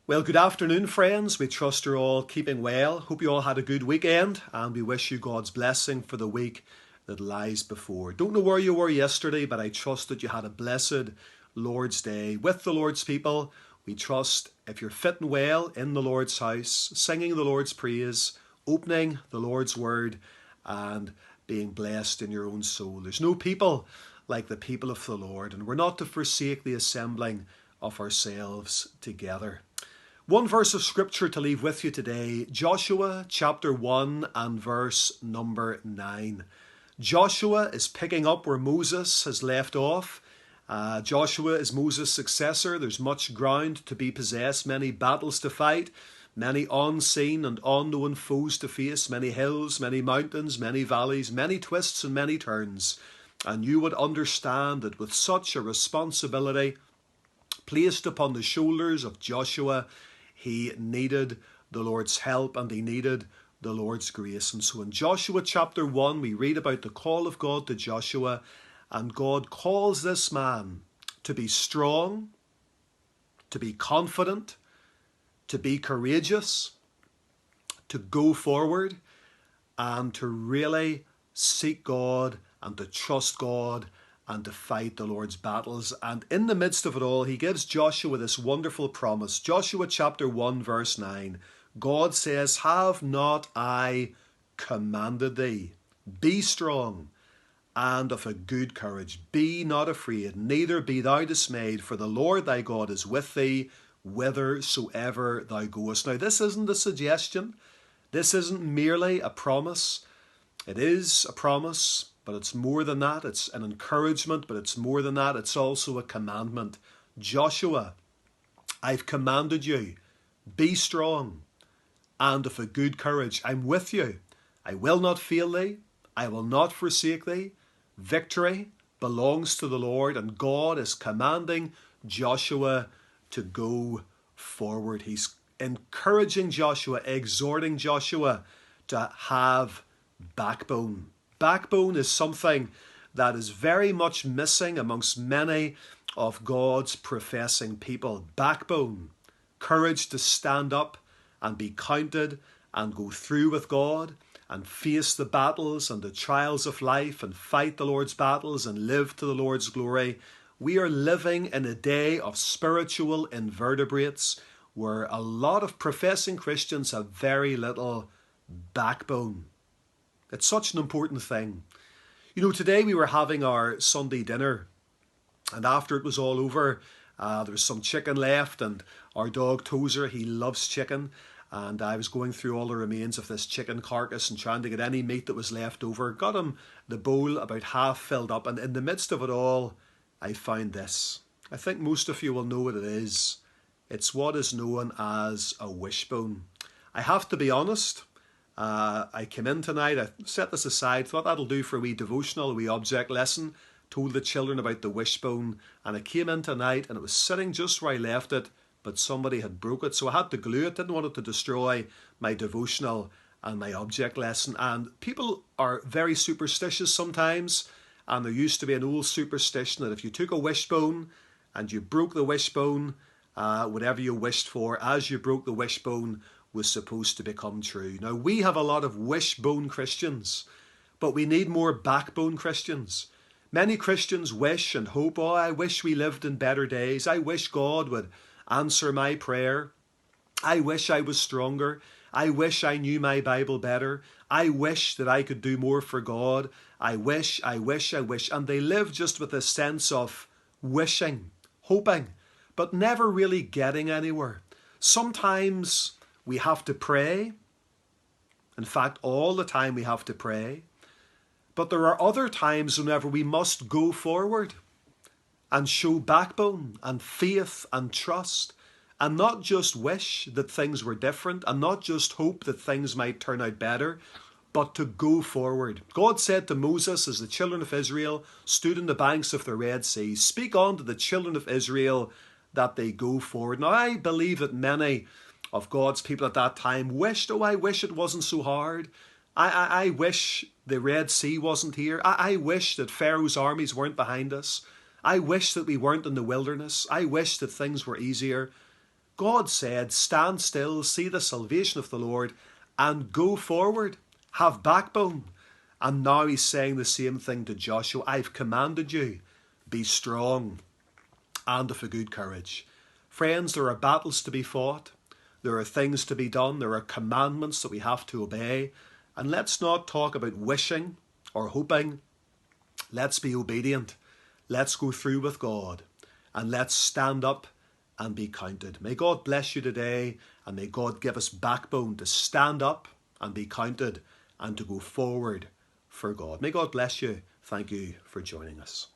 Well, good afternoon, friends. We trust you're all keeping well. Hope you all had a good weekend, and we wish you God's blessing for the week that lies before. Don't know where you were yesterday, but I trust that you had a blessed Lord's Day with the Lord's people. We trust if you're fitting well in the Lord's house, singing the Lord's praise, opening the Lord's word, and being blessed in your own soul. There's no people like the people of the Lord, and we're not to forsake the assembling of ourselves together. One verse of scripture to leave with you today, Joshua chapter 1 and verse number 9. Joshua is picking up where Moses has left off. Joshua is Moses' successor. There's much ground to be possessed, many battles to fight, many unseen and unknown foes to face, many hills, many mountains, many valleys, many twists and many turns. And you would understand that with such a responsibility placed upon the shoulders of Joshua, he needed the Lord's help and he needed the Lord's grace. And so in Joshua chapter 1, we read about the call of God to Joshua, and God calls this man to be strong, to be confident, to be courageous, to go forward, and to really seek God and to trust God and to fight the Lord's battles. And in the midst of it all, he gives Joshua this wonderful promise. Joshua chapter 1 verse 9. God says, "Have not I commanded thee? Be strong and of a good courage. Be not afraid, neither be thou dismayed, for the Lord thy God is with thee whithersoever thou goest." Now, this isn't a suggestion. This isn't merely a promise. It is a promise, but it's more than that. It's an encouragement, but it's more than that. It's also a commandment. Joshua, I've commanded you, be strong and of a good courage. I'm with you. I will not fail thee. I will not forsake thee. Victory belongs to the Lord, and God is commanding Joshua to go forward. He's encouraging Joshua, exhorting Joshua to have backbone. Backbone is something that is very much missing amongst many of God's professing people. Backbone, courage to stand up and be counted and go through with God and face the battles and the trials of life and fight the Lord's battles and live to the Lord's glory. We are living in a day of spiritual invertebrates where a lot of professing Christians have very little backbone. It's such an important thing. You know, today we were having our Sunday dinner, and after it was all over, there was some chicken left, and our dog Tozer, he loves chicken, and I was going through all the remains of this chicken carcass and trying to get any meat that was left over. Got him the bowl about half filled up, and in the midst of it all, I found this. I think most of you will know what it is. It's what is known as a wishbone. I have to be honest. I came in tonight, I set this aside, thought that'll do for a wee devotional, a wee object lesson, told the children about the wishbone, and I came in tonight and it was sitting just where I left it, but somebody had broke it, so I had to glue it. Didn't want it to destroy my devotional and my object lesson. And people are very superstitious sometimes, and there used to be an old superstition that if you took a wishbone and you broke the wishbone, whatever you wished for, as you broke the wishbone, was supposed to become true. Now, we have a lot of wishbone Christians, but we need more backbone Christians. Many Christians wish and hope, oh, I wish we lived in better days. I wish God would answer my prayer. I wish I was stronger. I wish I knew my Bible better. I wish that I could do more for God. I wish. And they live just with a sense of wishing, hoping, but never really getting anywhere. Sometimes we have to pray. In fact, all the time we have to pray. But there are other times whenever we must go forward and show backbone and faith and trust, and not just wish that things were different and not just hope that things might turn out better, but to go forward. God said to Moses as the children of Israel stood in the banks of the Red Sea, "Speak unto the children of Israel that they go forward." Now, I believe that many of God's people at that time wished, oh, I wish it wasn't so hard. I wish the Red Sea wasn't here. I wish that Pharaoh's armies weren't behind us. I wish that we weren't in the wilderness. I wish that things were easier. God said, stand still, see the salvation of the Lord, and go forward. Have backbone. And now he's saying the same thing to Joshua. I've commanded you, be strong and of a good courage. Friends, there are battles to be fought. There are things to be done. There are commandments that we have to obey. And let's not talk about wishing or hoping. Let's be obedient. Let's go through with God. And let's stand up and be counted. May God bless you today, and may God give us backbone to stand up and be counted and to go forward for God. May God bless you. Thank you for joining us.